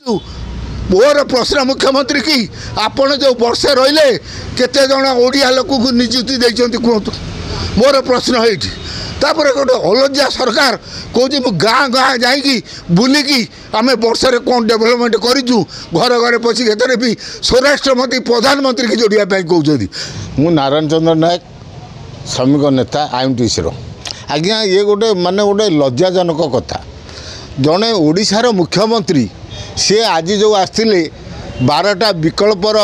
मोर प्रश्न मुख्यमंत्री की आपण जो वर्षे रहिले केते जण ओडिया लोक को नियुक्ति देइछन्ती कहतु मोर प्रश्न है तापर गोटे अलज्जा सरकार कौन गाँ गाँ जाकि बुलिकी आम वर्षे कौन डेभलपमेंट करूँ घर घर पशिक एथरे भी स्वराष्ट्र मंत्री प्रधानमंत्री की जोड़िया कहते मु नारायण चंद्र नायक श्रमिक नेता आईएमटीसी आज्ञा ये गोटे माने गोटे लज्जाजनक कथा जड़े ओडिशार मुख्यमंत्री सी आज जो आसते 12टा विकल्पर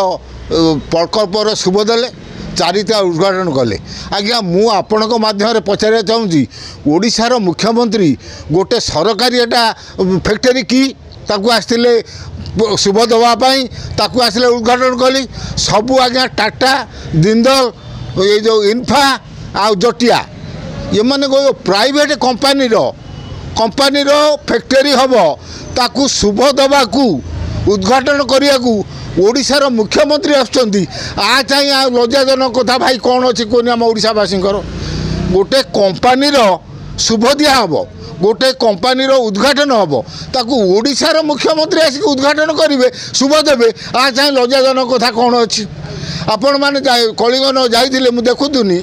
प्रकल्पर शुभ देले 4टा उद्घाटन कले आज्ञा मु आपण माध्यम पचार चाहूँगी ओडिशार मुख्यमंत्री गोटे सरकारी एटा फैक्ट्री की ताकू आसते शुभ देवाई ताकू आसले उद्घाटन कली सबू आज्ञा टाटा जिंदल ये जो इन्फा आ जटिया ये माने को प्राइवेट कंपानी फैक्ट्री हम ताकू शुभ दवाकू उद्घाटन करिया ओडिशार मुख्यमंत्री आसुचंदी आ चाहिए आ लज्जाजनक कथा भाई कौन अच्छी कहनी आम ओडिशावासी गोटे कंपानीर शुभ दिया हम गोटे कंपानीर उद्घाटन हम ताकू ओडिशार मुख्यमंत्री आसिक उद्घाटन करेंगे शुभ देवे आ चाहिए लज्जाजनक कथा कौन अच्छी आपण मैंने कलिंगन जाइए मुझे देखुनी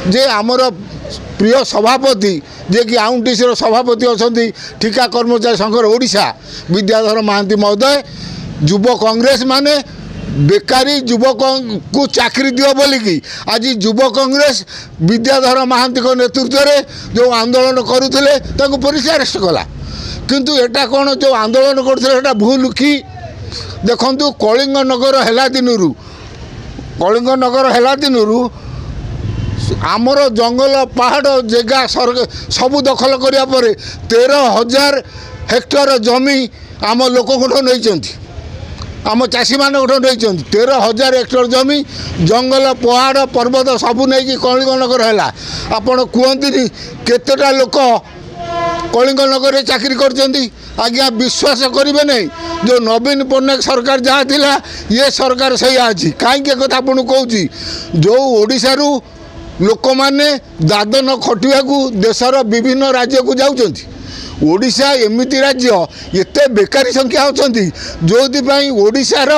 जे आमर प्रिय सभापति जे कि आईएमटीसी सभापति अच्छा ठिका कर्मचारी संघर ओडिशा विद्याधर महांती महोदय युव कांग्रेस माने बेकारी युवक को चाकरी दियो बोलिकी आज युव कांग्रेस विद्याधर महांती नेतृत्व में जो आंदोलन करुले पुलिस अरेस्ट कला किंतु एटा कौन जो आंदोलन करते भूल कि देखु कलिंग नगर है दिन आमर जंगल पहाड़ जगह सबू दखल करिया परे 13,000 हेक्टर जमी आम लोक नहीं आम चाषी मान नहीं 13,000 हेक्टर जमी जंगल पहाड़ पर्वत सबू नहीं कलिंग नगर है आपण कहते केतेटा लोक कलिंग नगर में चाकरी करछंती आज्ञा विश्वास करेंगे नहीं जो नवीन पट्टनायक सरकार जहाँ थिला ये सरकार सही अच्छी कहीं कथा आपको कहूँ जो ओडिशारू लोक मैंने दादन खटिया देशर विभिन्न राज्य को जाउछंती ओडिशा एमिति राज्य एते बेकारी संख्या होती जो ओडिशार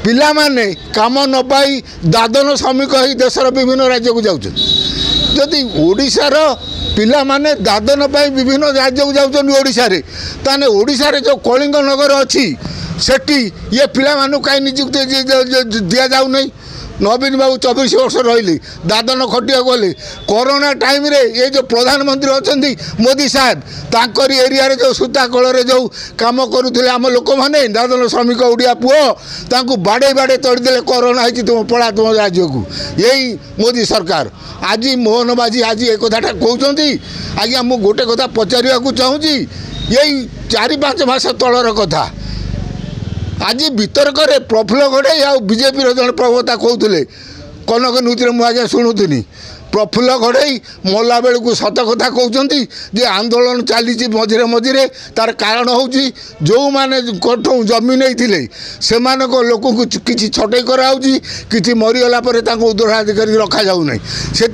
पिला माने काम न पाई दादन श्रमिक ही देशर विभिन्न राज्य को जाउछंती जदि ओडिशार पिला माने दादन पाई विभिन्न राज्य को जाउछंती ओडिशा रे ताने ओडिशा रे जो कलिंग नगर अच्छी सेठी ये पिला मानु काई नियुक्ति दिया जाउ नहीं नवीन बाबू 24 वर्ष रही दादन खटिया गले कोरोना टाइम रे ये जो प्रधानमंत्री अच्छा मोदी साहेब तांकरी एरिया रे जो सूता कल जो कम करुले आम लोक मैंने दादन श्रमिक ओडिया पुओ तांकू बाड़े बाड़े तोड़देले कोरोना है तुम पड़ा तुम राज्य को यही मोदी सरकार आज मोहन बाजी आज एक कथाटा कहते आज्ञा मु गोटे कथा पचार चाहूँगी यही 4-5 मास तलर कथा आज वितर्क प्रफुल्ल गड़े आ बीजेपी जन प्रवक्ता कहते कनक न्यूज मुझे शुणुनी प्रफुल्ल गड़े मला बेलू सत कथा कहते जे आंदोलन चली मझे मझे तार कारण हूँ जो मैंने जमी नहीं से लोक किसी छटई कराऊँगी कि मरीगला उत्तराधिकारी रखा जाऊना से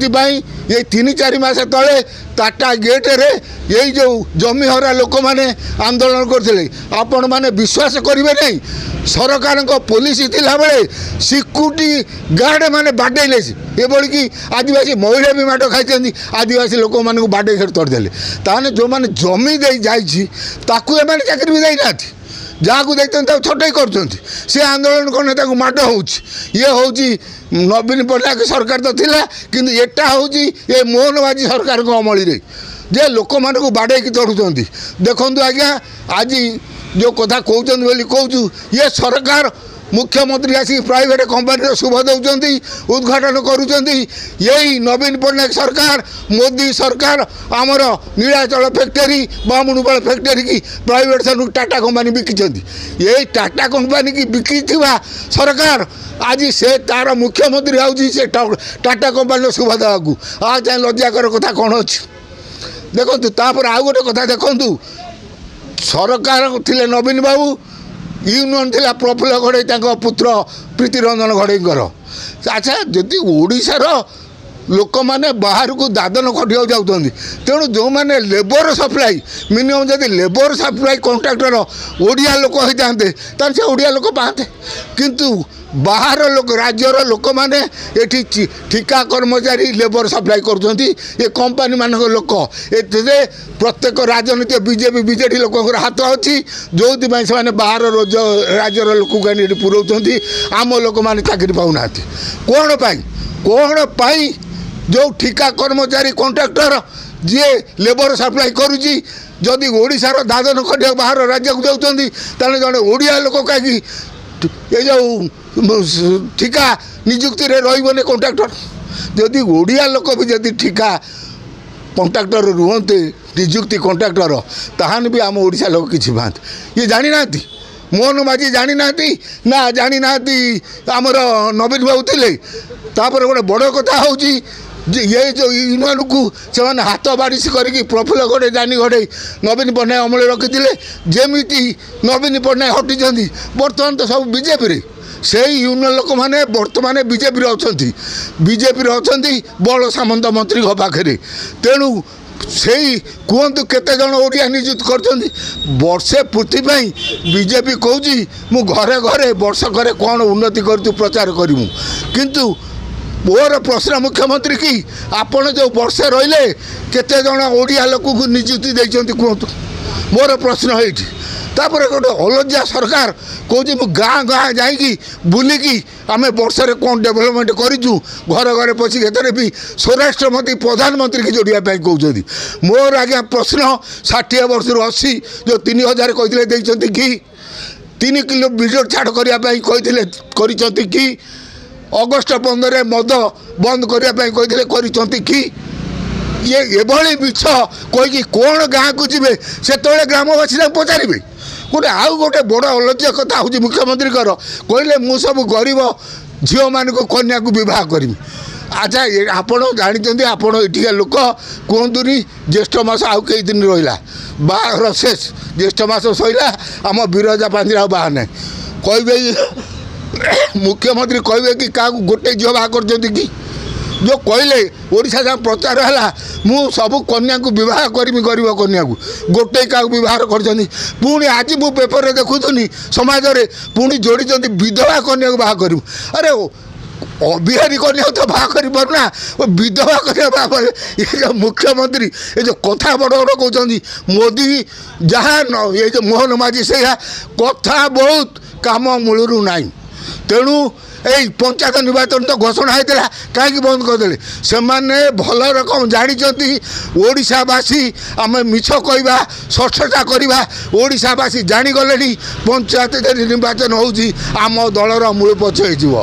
ये 3-4 मास तले टाटा गेट रे यही जो जमी हरा लोक मैंने आंदोलन करते आपण मैंने विश्वास करेंगे नहीं सरकार पुलिस थिला बेले सिक्यूरीटी गार्ड मैंने बाडेले ये बोली कि आदिवासी महिला भी माड़ खाई आदिवासी लोक मान बाडे तोड़देले ताने जो मैंने जमी दे जाकू एम चाकरी भी देना जहाँ को देखते छटई कर सी आंदोलन करने माड़ हो ये हूँ नवीन पट्टनायक सरकार तो थिला किंतु एटा हूँ ये मोहन बाजी सरकार अमली रे जे लोक मानू बाड़े तोड़ुंट देखु आज्ञा आज जो कथा कहूँ ये सरकार मुख्यमंत्री आसिक प्राइवेट कंपानी शुभ दौरान उद्घाटन करुँच यही नवीन पट्टनायक सरकार मोदी सरकार आमर नीलाचल फैक्ट्री बामुणुपाल फैक्ट्री की प्राइवेट सन टाटा कंपानी बिकी यही टाटा कंपानी की बिकी सरकार आज से तार मुख्यमंत्री आउची से टाटा कंपानी शुभ देवाकू आ चाहे लज्जाकर कथा कौन अच्छी देखु तापर आउ गोटे कथा देखु सरकार थिले नवीन बाबू यूनियन थिला प्रफुल्ल गड़े पुत्र प्रीति रंजन गड़ेकर अच्छा जदि ओडिशार ଲୋକମାନେ ବାହାରକୁ ଦାଦନ ଖଟିବାକୁ ଯାଉଛନ୍ତି। ତେଣୁ ଯେଉଁମାନେ ଲେବର ସପ୍ଲାଇ ମିନିମମ୍ ଯଦି ଲେବର ସପ୍ଲାଇ କଣ୍ଟ୍ରାକ୍ଟର ଓଡ଼ିଆ ଲୋକ ହୋଇଥାନ୍ତେ ତାହେଲେ ସେ ଓଡ଼ିଆ ଲୋକ ପାଆନ୍ତେ। କିନ୍ତୁ ବାହାର ଲୋକ ରାଜ୍ୟର ଲୋକମାନେ ଏଠି ଠିକା କର୍ମଚାରୀ ଲେବର ସପ୍ଲାଇ କରୁଛନ୍ତି। ଏ କମ୍ପାନୀମାନଙ୍କ ଲୋକ ଏଥିରେ ପ୍ରତ୍ୟେକ ରାଜନୀତି ବିଜେଡ଼ି ଲୋକଙ୍କର ହାତ ଅଛି, ଯେଉଁଥିପାଇଁ ସେମାନେ ବାହାର ରାଜ୍ୟର ଲୋକକୁ ଆଣି ଏଠି ପୁରଉଛନ୍ତି। ଆମ ଲୋକମାନେ ଚାକିରି ପାଉନାହାନ୍ତି। କ'ଣ ପାଇଁ ଯେଉଁ ଠିକା କର୍ମଚାରୀ କଣ୍ଟ୍ରାକ୍ଟର ଯିଏ ଲେବର ସପ୍ଲାଇ କରୁଛି, ଯଦି ଓଡ଼ିଶାର ଦାଦନ ଖଟିବାକୁ ବାହାର ରାଜ୍ୟକୁ ଯାଉଛନ୍ତି ତାହେଲେ ଜଣେ ଓଡ଼ିଆ ଲୋକ କାହିଁକି ଏ ଯେଉଁ ଠିକା ନିଯୁକ୍ତିରେ ରହିବନି କଣ୍ଟ୍ରାକ୍ଟର? ଯଦି ଓଡ଼ିଆ ଲୋକ ବି ଯଦି ଠିକା କଣ୍ଟ୍ରାକ୍ଟର ରୁହନ୍ତେ ନିଯୁକ୍ତି କଣ୍ଟ୍ରାକ୍ଟର, ତାହେଲେ ବି ଆମ ଓଡ଼ିଶା ଲୋକ କିଛି ପାଆନ୍ତେ। ଇଏ ଜାଣିନାହାନ୍ତି, ମୋହନ ମାଝୀ ଜାଣିନାହାନ୍ତି ନା ଜାଣିନାହାନ୍ତି ଆମର ନବୀନ ବାବୁ ଥିଲେ। ତାପରେ ଗୋଟେ ବଡ଼ କଥା ହେଉଛି ଯେ ଇଏ ଯେଉଁ ୟୁନିୟନକୁ ସେମାନେ ହାତ ବାଡ଼ିଶ କରିକି ପ୍ରଫୁଲ୍ଲ ଘଡ଼େଇ ଜାନି ଘଡ଼େଇ ନବୀନ ପଟ୍ଟନାୟକ ଅମଳ ରଖିଥିଲେ। ଯେମିତି ନବୀନ ପଟ୍ଟନାୟକ ହଟିଛନ୍ତି, ବର୍ତ୍ତମାନ ତ ସବୁ ବିଜେପିରେ। ସେଇ ୟୁନିୟନ ଲୋକମାନେ ବର୍ତ୍ତମାନ ବିଜେପିରେ ଅଛନ୍ତି ବଳ ସାମନ୍ତ ମନ୍ତ୍ରୀଙ୍କ ପାଖରେ। ତେଣୁ ସେଇ କୁହନ୍ତୁ କେତେ ଜଣ ଓଡ଼ିଆ ନିଯୁକ୍ତ କରିଛନ୍ତି। ବର୍ଷେ ପୂର୍ତ୍ତି ପାଇଁ ବିଜେପି କହୁଛି ମୁଁ ଘରେ ଘରେ ବର୍ଷକରେ କ'ଣ ଉନ୍ନତି କରିଛୁ ପ୍ରଚାର କରିମୁ। କିନ୍ତୁ ମୋର ପ୍ରଶ୍ନ ମୁଖ୍ୟମନ୍ତ୍ରୀ କି ଆପଣ ଯେଉଁ ବର୍ଷେ ରହିଲେ କେତେ ଜଣ ଓଡ଼ିଆ ଲୋକକୁ ନିଯୁକ୍ତି ଦେଇଛନ୍ତି କୁହନ୍ତୁ? ମୋର ପ୍ରଶ୍ନ ଏଇଠି। ତାପରେ ଗୋଟେ ଅଲଜ୍ୟା ସରକାର କହୁଛି ମୁଁ ଗାଁ ଯାଇକି ବୁଲିକି ଆମେ ବର୍ଷରେ କ'ଣ ଡେଭଲପମେଣ୍ଟ କରିଛୁ, ଘରେ ଘରେ ପଶିକି ଏଥିରେ ବି ସ୍ୱରାଷ୍ଟ୍ର ମନ୍ତ୍ରୀ ପ୍ରଧାନମନ୍ତ୍ରୀକି ଯୋଡ଼ିବା ପାଇଁ କହୁଛନ୍ତି। ମୋର ଆଜ୍ଞା ପ୍ରଶ୍ନ 60 ବର୍ଷରୁ 80 ଯେଉଁ 3000 କହିଥିଲେ ଦେଇଛନ୍ତି କି? 3 କିଲୋ ବିଦ୍ୟୁତ୍ ଛାଡ଼ କରିବା ପାଇଁ କହିଥିଲେ କରିଛନ୍ତି କି? ଅଗଷ୍ଟ 15 ମଦ ବନ୍ଦ କରିବା ପାଇଁ କହିଥିଲେ କରିଛନ୍ତି କି? ଇଏ ଏଭଳି ମିଛ କହିକି କ'ଣ ଗାଁକୁ ଯିବେ? ସେତେବେଳେ ଗ୍ରାମବାସୀ ତାଙ୍କୁ ପଚାରିବେ। ଆଉ ଗୋଟେ ବଡ଼ ଅଲଜ୍ୟା କଥା ହେଉଛି ମୁଖ୍ୟମନ୍ତ୍ରୀଙ୍କର, କହିଲେ ମୁଁ ସବୁ ଗରିବ ଝିଅମାନଙ୍କୁ କନ୍ୟାକୁ ବିବାହ କରିବି। ଆଚ୍ଛା ଆପଣ ଜାଣିଛନ୍ତି, ଆପଣ ଏଠିକା ଲୋକ କୁହନ୍ତୁନି ଜ୍ୟେଷ୍ଠ ମାସ ଆଉ କେଇ ଦିନ ରହିଲା ବାହାଘର ଶେଷ, ଜ୍ୟେଷ୍ଠ ମାସ ସରିଲା, ଆମ ବିରଜା ପାଞ୍ଜିରେ ଆଉ ବାହା ନାହିଁ। କହିବେ ମୁଖ୍ୟମନ୍ତ୍ରୀ କହିବେ କି କାହାକୁ ଗୋଟେ ଝିଅ ବାହା କରିଛନ୍ତି କି? ଯେଉଁ କହିଲେ ଓଡ଼ିଶା ଯାହା ପ୍ରଚାର ହେଲା ମୁଁ ସବୁ କନ୍ୟାକୁ ବିବାହ କରିବି, ଗରିବ କନ୍ୟାକୁ, ଗୋଟେ କାହାକୁ ବିବାହ କରିଛନ୍ତି। ପୁଣି ଆଜି ମୁଁ ପେପରରେ ଦେଖୁଥିଲି ସମାଜରେ ପୁଣି ଯୋଡ଼ିଛନ୍ତି ବିଧବା କନ୍ୟାକୁ ବାହା କରିବୁ। ଆରେ ଅବିହାରୀ କନ୍ୟାକୁ ତ ବାହା କରିପାରୁନା, ବିଧବା କନ୍ୟା ବାହା କରିବେ? ଏ ଯେଉଁ ମୁଖ୍ୟମନ୍ତ୍ରୀ ଏ ଯେଉଁ କଥା ବଡ଼ ବଡ଼ କହୁଛନ୍ତି, ମୋଦି ଯାହା ଏ ଯେଉଁ ମୋହନ ମାଝୀ ସେଇଆ କଥା ବହୁତ, କାମ ମୂଳରୁ ନାହିଁ। ତେଣୁ ଏଇ ପଞ୍ଚାୟତ ନିର୍ବାଚନ ତ ଘୋଷଣା ହେଇଥିଲା, କାହିଁକି ବନ୍ଦ କରିଦେଲେ? ସେମାନେ ଭଲ ରକମ ଜାଣିଛନ୍ତି ଓଡ଼ିଶାବାସୀ ଆମେ ମିଛ କହିବା, ଶସ୍ତା କରିବା। ଓଡ଼ିଶାବାସୀ ଜାଣିଗଲେଣି ପଞ୍ଚାୟତ ନିର୍ବାଚନ ହେଉଛି ଆମ ଦଳର ମୂଳପଛ ହେଇଯିବ।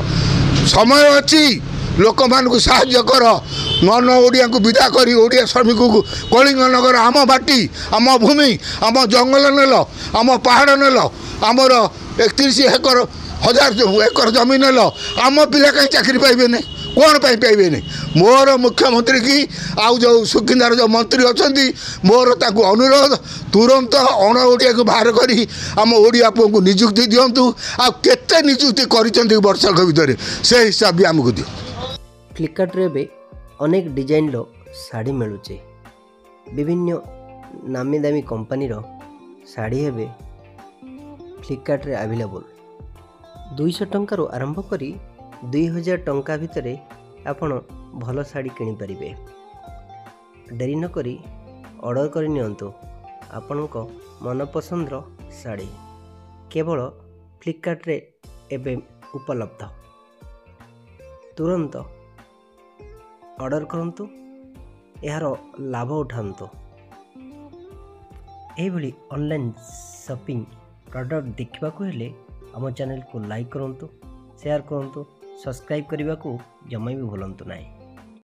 ସମୟ ଅଛି, ଲୋକମାନଙ୍କୁ ସାହାଯ୍ୟ କର। ନନ ଓଡ଼ିଆଙ୍କୁ ବିଦା କରି ଓଡ଼ିଆ ଶ୍ରମିକକୁ କଳିଙ୍ଗନଗର ଆମ ମାଟି, ଆମ ଭୂମି, ଆମ ଜଙ୍ଗଲ ନେଲ, ଆମ ପାହାଡ଼ ନେଲ, ଆମର 31,000 ଏକର ଜମି ନେଲ, ଆମ ପିଲା କାହିଁ ଚାକିରି ପାଇବେନି? କ'ଣ ପାଇଁ ପାଇବେନି? ମୋର ମୁଖ୍ୟମନ୍ତ୍ରୀ କି ଆଉ ଯେଉଁ ସୁକିନ୍ଦାର ଯେଉଁ ମନ୍ତ୍ରୀ ଅଛନ୍ତି, ମୋର ତାଙ୍କୁ ଅନୁରୋଧ ତୁରନ୍ତ ଅଣ ଓଡ଼ିଆକୁ ବାହାର କରି ଆମ ଓଡ଼ିଆ ପୁଅଙ୍କୁ ନିଯୁକ୍ତି ଦିଅନ୍ତୁ। ଆଉ କେତେ ନିଯୁକ୍ତି କରିଛନ୍ତି ବର୍ଷକ ଭିତରେ ସେ ହିସାବ ବି ଆମକୁ ଦିଅ। ଫ୍ଲିପକାର୍ଟରେ ଏବେ ଅନେକ ଡିଜାଇନର ଶାଢ଼ୀ ମିଳୁଛି। ବିଭିନ୍ନ ନାମୀ ଦାମୀ କମ୍ପାନୀର ଶାଢ଼ୀ ଏବେ ଫ୍ଲିପକାର୍ଟରେ ଆଭେଲେବୁଲ୍। 200 ଟଙ୍କାରୁ ଆରମ୍ଭ କରି 2000 ଟଙ୍କା ଭିତରେ ଆପଣ ଭଲ ଶାଢ଼ୀ କିଣିପାରିବେ। ଡେରି ନକରି ଅର୍ଡ଼ର କରି ନିଅନ୍ତୁ ଆପଣଙ୍କ ମନପସନ୍ଦର ଶାଢ଼ୀ। କେବଳ ଫ୍ଲିପକାର୍ଟରେ ଏବେ ଉପଲବ୍ଧ। ତୁରନ୍ତ ଅର୍ଡ଼ର କରନ୍ତୁ, ଏହାର ଲାଭ ଉଠାନ୍ତୁ। ଏହିଭଳି ଅନଲାଇନ୍ ସପିଂ ପ୍ରଡ଼କ୍ଟ ଦେଖିବାକୁ ହେଲେ ଆମ ଚ୍ୟାନେଲକୁ ଲାଇକ୍ କରନ୍ତୁ, ସେୟାର କରନ୍ତୁ, ସବସ୍କ୍ରାଇବ୍ କରିବାକୁ ଜମା ବି ଭୁଲନ୍ତୁ ନାହିଁ।